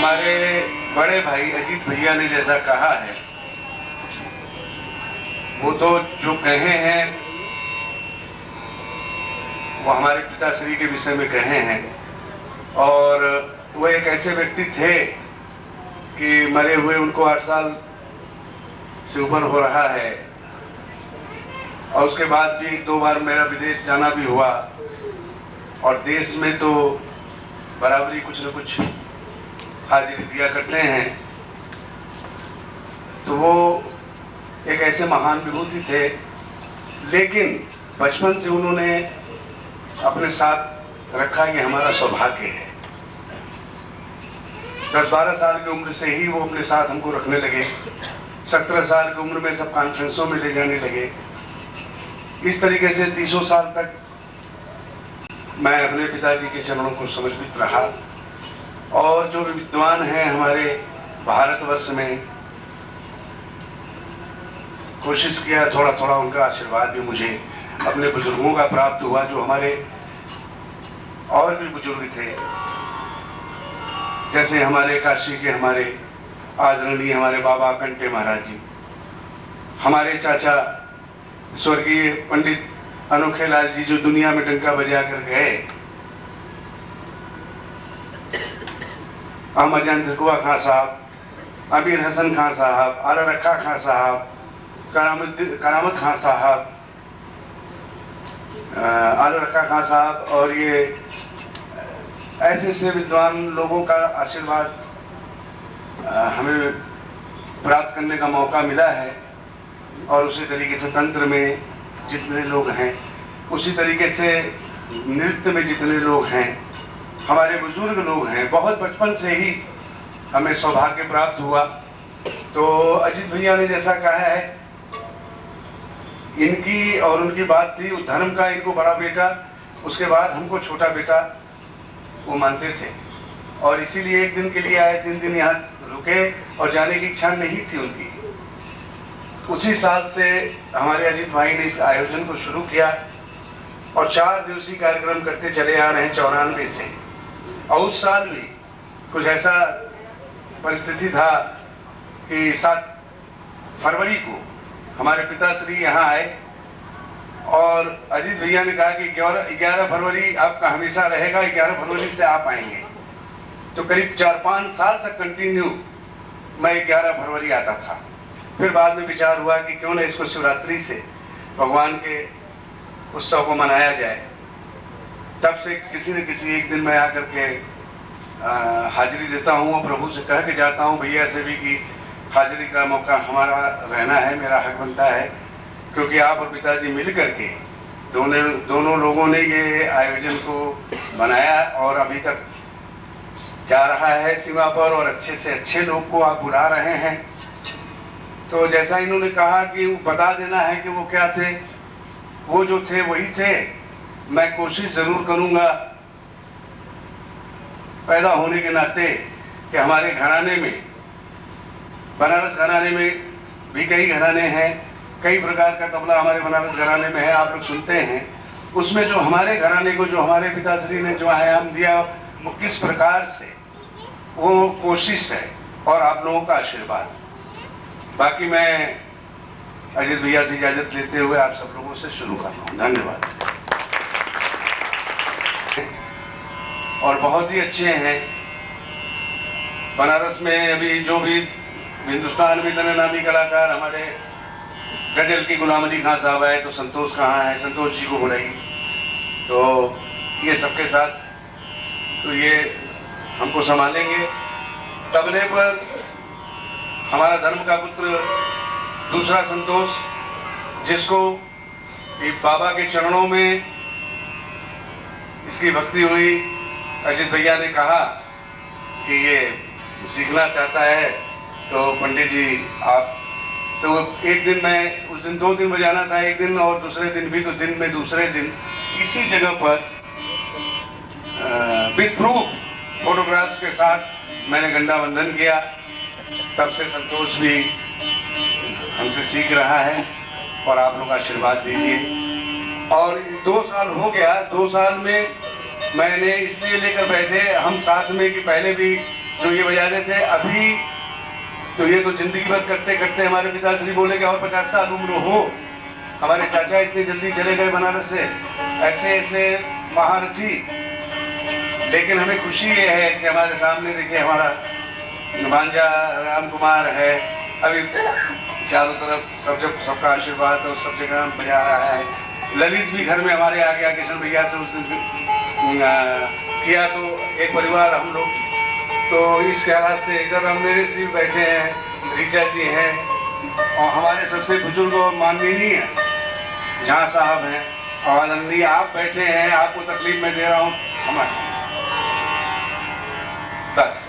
हमारे बड़े भाई अजीत भैया ने जैसा कहा है, वो तो जो कहे हैं वो हमारे पिताश्री के विषय में कहे हैं। और वो एक ऐसे व्यक्ति थे कि मरे हुए उनको 8 साल से ऊपर हो रहा है, और उसके बाद भी 2 बार मेरा विदेश जाना भी हुआ, और देश में तो बराबरी कुछ न कुछ हाजिरी दिया करते हैं। तो वो एक ऐसे महान विभूति थे, लेकिन बचपन से उन्होंने अपने साथ रखा कि हमारा सौभाग्य है। 10-12 साल की उम्र से ही वो अपने साथ हमको रखने लगे। 17 साल की उम्र में सब कॉन्फ्रेंसों में ले जाने लगे। इस तरीके से 30 साल तक मैं अपने पिताजी के चरणों को समर्पित रहा। और जो विद्वान हैं हमारे भारतवर्ष में, कोशिश किया थोड़ा थोड़ा, उनका आशीर्वाद भी मुझे अपने बुजुर्गों का प्राप्त हुआ, जो हमारे और भी बुजुर्ग थे, जैसे हमारे काशी के हमारे आदरणीय हमारे बाबा कंटे महाराज जी, हमारे चाचा स्वर्गीय पंडित अनोखे लाल जी जो दुनिया में डंका बजा कर गए, अहमद जान धरकुआ खां साहब, अमीर हसन खां साहब, आला रखा खां साहब, करामत खां साहब, आला रखा खां साहब, और ये ऐसे ऐसे विद्वान लोगों का आशीर्वाद हमें प्राप्त करने का मौका मिला है। और उसी तरीके से तंत्र में जितने लोग हैं, उसी तरीके से नृत्य में जितने लोग हैं, हमारे बुजुर्ग लोग हैं, बहुत बचपन से ही हमें सौभाग्य प्राप्त हुआ। तो अजीत भैया ने जैसा कहा है, इनकी और उनकी बात थी, धर्म का इनको बड़ा बेटा, उसके बाद हमको छोटा बेटा वो मानते थे। और इसीलिए एक दिन के लिए आए, 3 दिन यहाँ रुके, और जाने की इच्छा नहीं थी उनकी। उसी साल से हमारे अजीत भाई ने इस आयोजन को शुरू किया, और 4 दिवसीय कार्यक्रम करते चले आ रहे हैं 94 से। और उस साल भी कुछ ऐसा परिस्थिति था कि 7 फरवरी को हमारे पिताश्री यहाँ आए, और अजीत भैया ने कहा कि 11 फरवरी आपका हमेशा रहेगा, 11 फरवरी से आप आएंगे। तो करीब 4-5 साल तक कंटिन्यू मैं 11 फरवरी आता था। फिर बाद में विचार हुआ कि क्यों ना इसको शिवरात्रि से भगवान के उत्सव को मनाया जाए। तब से किसी न किसी एक दिन मैं आकर के हाजिरी देता हूँ, और प्रभु से कह के जाता हूँ, भैया से भी कि हाजिरी का मौका हमारा रहना है, मेरा हक बनता है, क्योंकि आप और पिताजी मिल करके दोनों लोगों ने ये आयोजन को बनाया, और अभी तक जा रहा है सीमा पर, और अच्छे से अच्छे लोग को आप बुला रहे हैं। तो जैसा इन्होंने कहा कि वो बता देना है कि वो क्या थे, वो जो थे वही थे। मैं कोशिश जरूर करूंगा पैदा होने के नाते कि हमारे घराने में, बनारस घराने में भी कई घराने हैं, कई प्रकार का तबला हमारे बनारस घराने में है, आप लोग सुनते हैं। उसमें जो हमारे घराने को, जो हमारे पिताश्री ने जो आयाम दिया, वो किस प्रकार से, वो कोशिश है, और आप लोगों का आशीर्वाद। बाकी मैं अजीत भैया से इजाजत लेते हुए आप सब लोगों से शुरू कर रहा हूँ। धन्यवाद। और बहुत ही अच्छे हैं बनारस में अभी जो भी हिंदुस्तान में इतने नामी कलाकार, हमारे गजल की गुलाम अली खां साहब आए, तो संतोष कहाँ है, संतोष जी को बुलाई। तो ये सबके साथ, तो ये हमको संभालेंगे। तबले पर हमारा धर्म का पुत्र दूसरा संतोष, जिसको बाबा के चरणों में इसकी भक्ति हुई। अजीत भैया ने कहा कि ये सीखना चाहता है, तो पंडित जी आप, तो एक दिन मैं, उस दिन 2 दिन बजाना था, एक दिन और दूसरे दिन भी, तो दिन में दूसरे दिन इसी जगह पर विद प्रूफ फोटोग्राफ्स के साथ मैंने गंडा वंदन किया। तब से संतोष भी हमसे सीख रहा है, और आप लोग आशीर्वाद दीजिए। और 2 साल हो गया, 2 साल में मैंने इसलिए लेकर बैठे हम साथ में कि पहले भी जो ये बजा रहे थे अभी, तो ये तो जिंदगी भर करते करते हमारे पिताश्री बोले कि और 50 साल उम्र हो। हमारे चाचा इतनी जल्दी चले गए बनारस से, ऐसे ऐसे महारथी। लेकिन हमें खुशी ये है कि हमारे सामने देखिए हमारा भांजा राम कुमार है, अभी चारों तरफ सबका आशीर्वाद और सब जगह बजा रहा है। ललित भी घर में हमारे आ गया, किशन भैया से उस दिन किया, तो एक परिवार हम लोग। तो इस ख्याल से इधर हम मेरे से बैठे हैं, ऋचा जी हैं, और हमारे सबसे बुजुर्ग और माननीय जहाँ साहब हैं, और आनंदी आप बैठे हैं। आपको तकलीफ में दे रहा हूँ, समझ बस।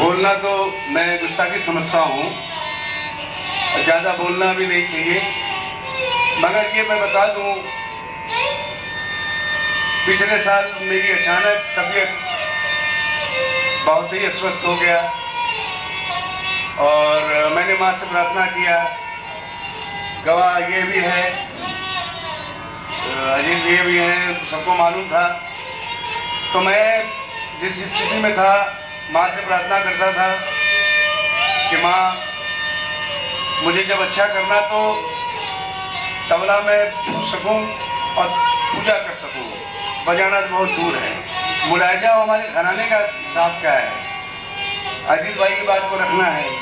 बोलना तो मैं गुस्ताखी समझता हूँ, ज़्यादा बोलना भी नहीं चाहिए, मगर ये मैं बता दूँ, पिछले साल मेरी अचानक तबीयत बहुत ही अस्वस्थ हो गया और मैंने माँ से प्रार्थना किया। गवाह ये भी है, अजीत ये भी हैं, सबको मालूम था। तो मैं जिस स्थिति में था माँ से प्रार्थना करता था कि माँ मुझे जब अच्छा करना तो तबला में छू सकूं और पूजा कर सकूं। बजाना तो बहुत दूर है। मुलायजा हमारे घराने का हिसाब क्या है, अजीत भाई की बात को रखना है।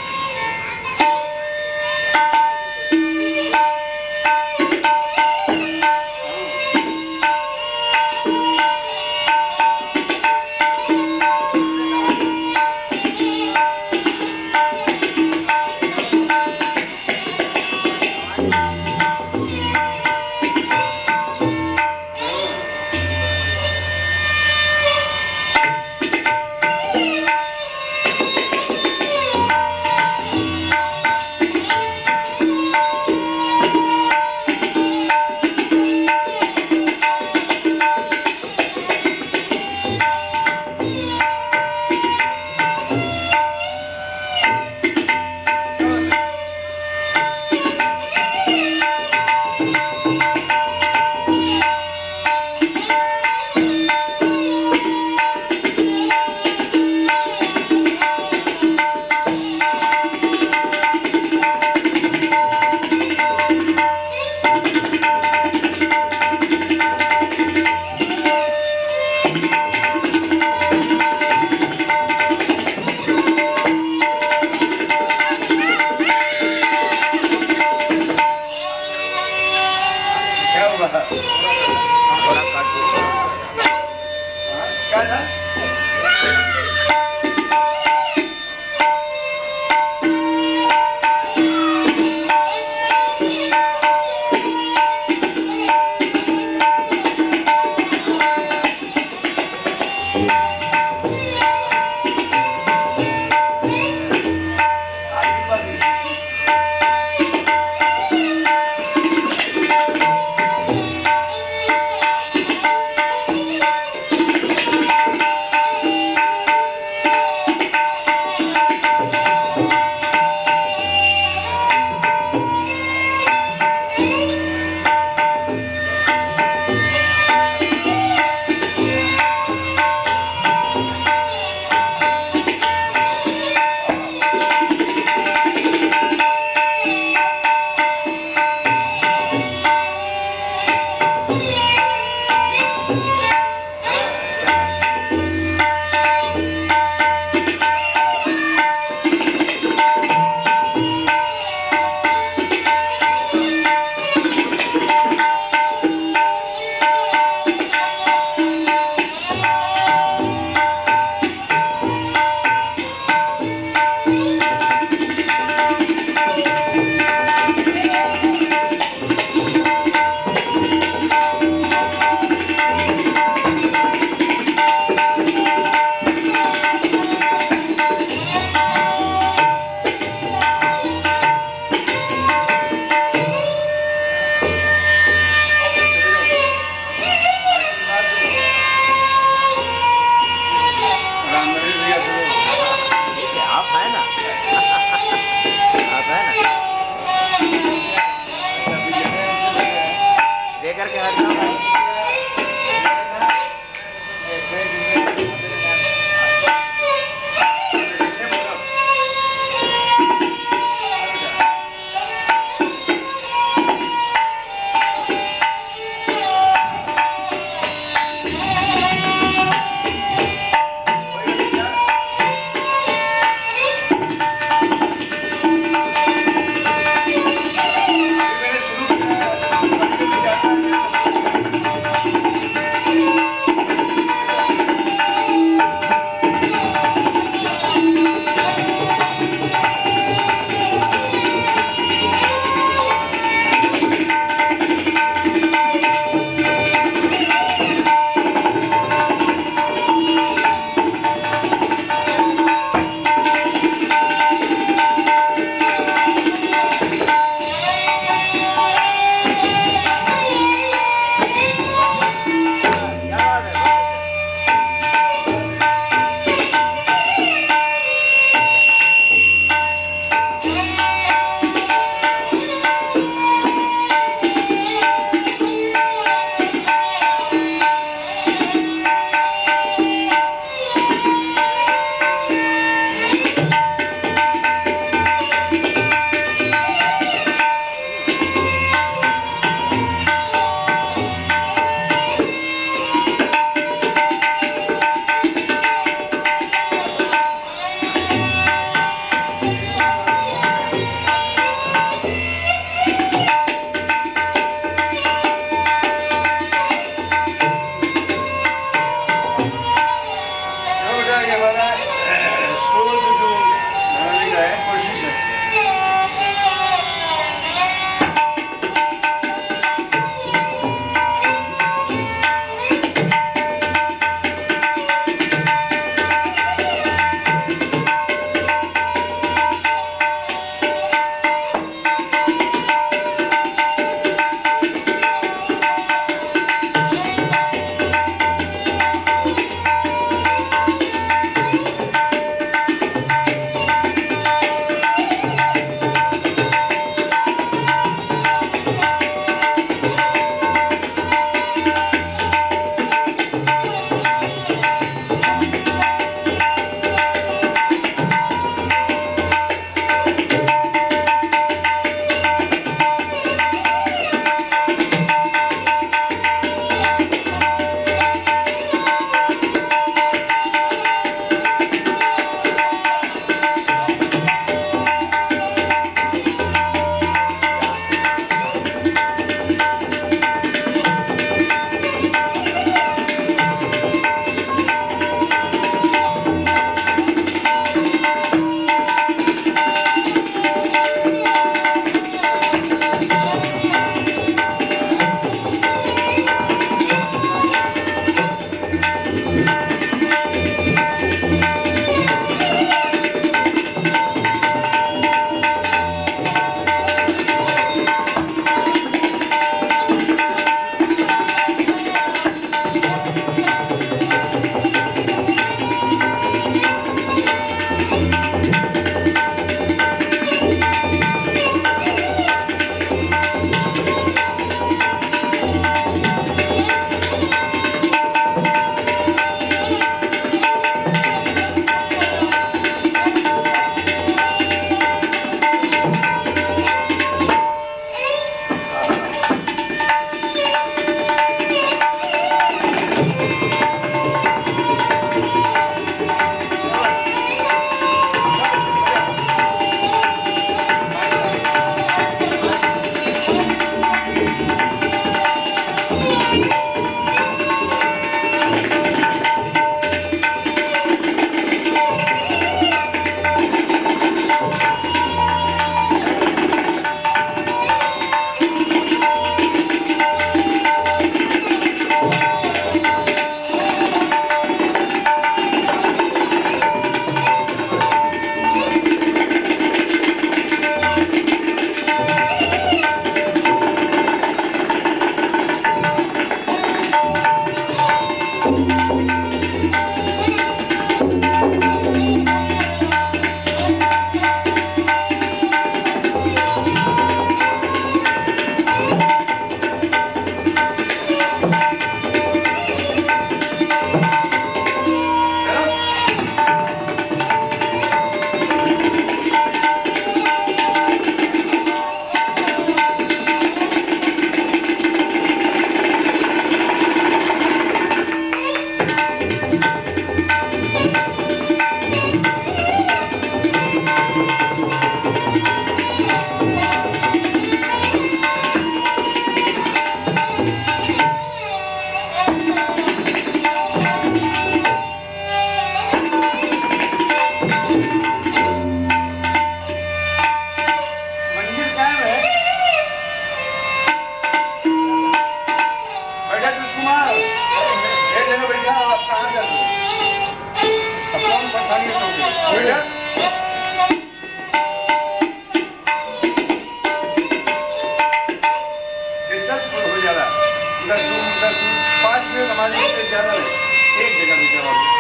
नहीं ज्यादा नहीं, एक जगह भी जवाब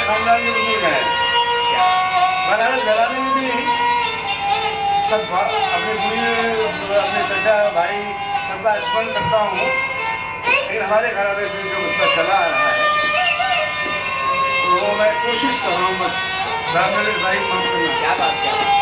खानदान के बुजुर्ग हैं। बनारस घराने में भी सब अपने बुढ़ी अपने चचा भाई सबका स्मरण करता हूँ, लेकिन हमारे घराने से जो उसका चला आ रहा है तो वो मैं कोशिश कर रहा हूँ बस मेरे भाई माफ करना। क्या बात क्या बात।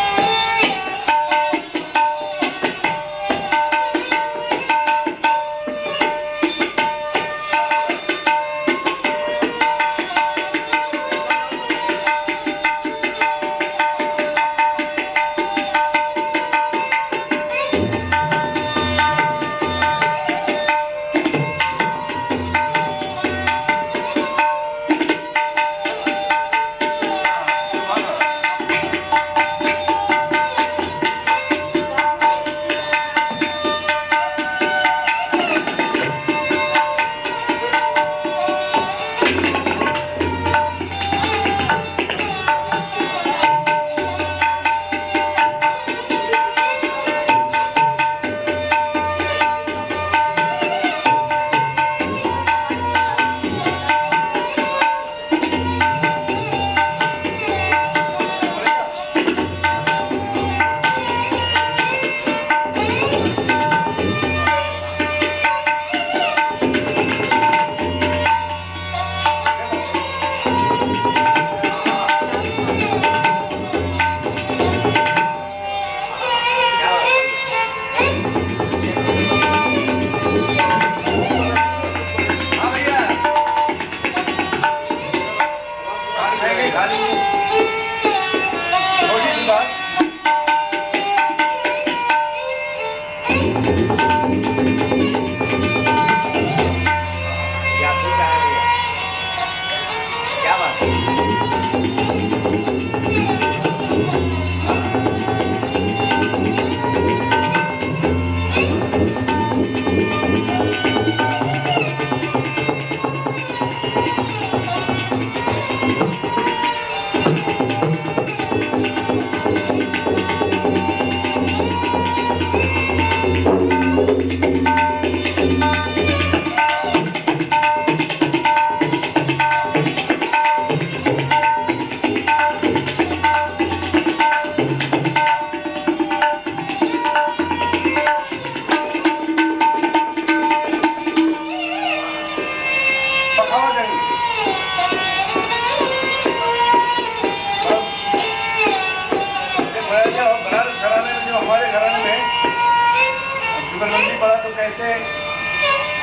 कैसे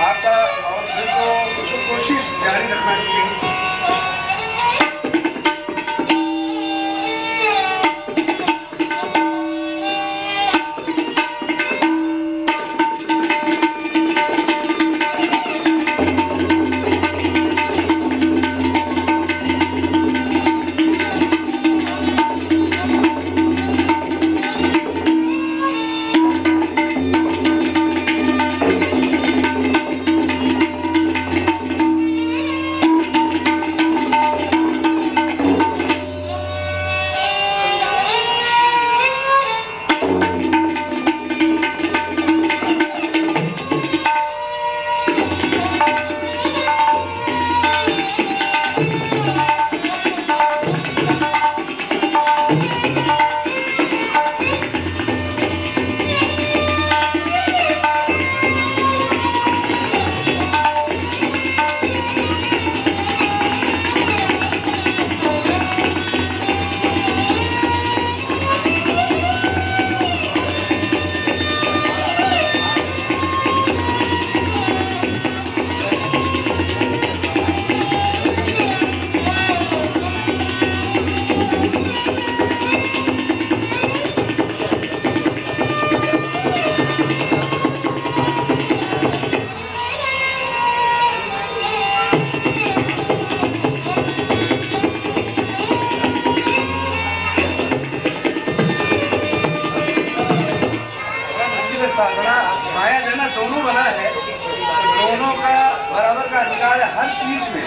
आपका और फिर तो उसको कोशिश जारी रखना चाहिए। साधना माया देना दोनों बना है, तो दोनों का बराबर का अधिकार है हर चीज में।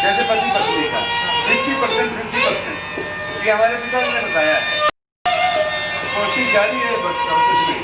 जैसे पति पत्नी का 50% ये हमारे पिताजी ने बताया है। कोशिश जारी है बस, और कुछ नहीं।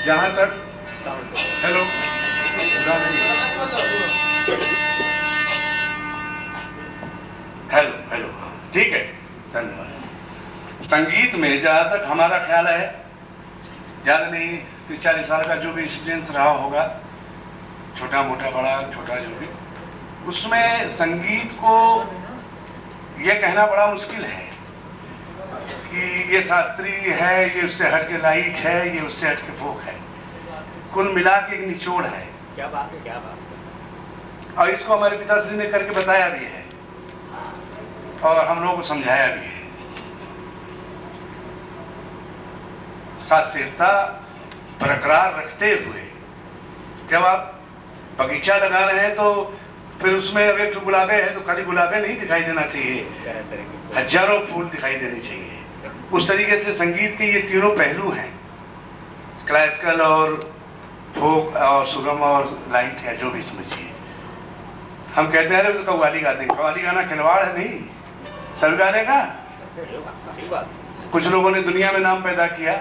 जहाँ तक हेलो हेलो हेलो, ठीक है, धन्यवाद। संगीत में जहाँ तक हमारा ख्याल है, ज़्यादा नहीं 30-40 साल का जो भी एक्सपीरियंस रहा होगा, छोटा मोटा बड़ा छोटा जो भी, उसमें संगीत को ये कहना बड़ा मुश्किल है कि ये शास्त्रीय है, ये उससे हट के लाइट है, ये उससे हट के फोक है। कुल मिला के एक निचोड़ है। क्या बात है, क्या बात है। और इसको हमारे पिताश्री ने करके बताया भी है और हम लोगों को समझाया भी है। शास्त्रीयता बरकरार रखते हुए जब आप बगीचा लगा रहे हैं तो फिर उसमें अब एक तो गुलाबे है तो खाली गुलाबे नहीं दिखाई देना चाहिए, हजारों फूल दिखाई देने चाहिए। उस तरीके से संगीत के ये तीनों पहलू हैं, क्लासिकल और फोक और सुगम और लाइट है, जो भी समझिए। हम कहते हैं तो कव्वाली गाते हैं, कव्वाली गाना खिलवाड़ है नहीं, सब गाने का। कुछ लोगों ने दुनिया में नाम पैदा किया,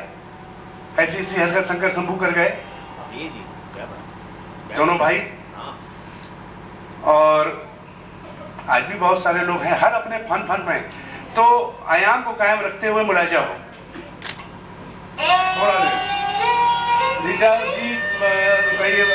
ऐसी ऐसी हरकत शंकर शंभू कर गए, दोनों भाई। और आज भी बहुत सारे लोग हैं, हर अपने फन में। तो आयाम को कायम रखते हुए मुलाजा हो। थोड़ा जी बताइए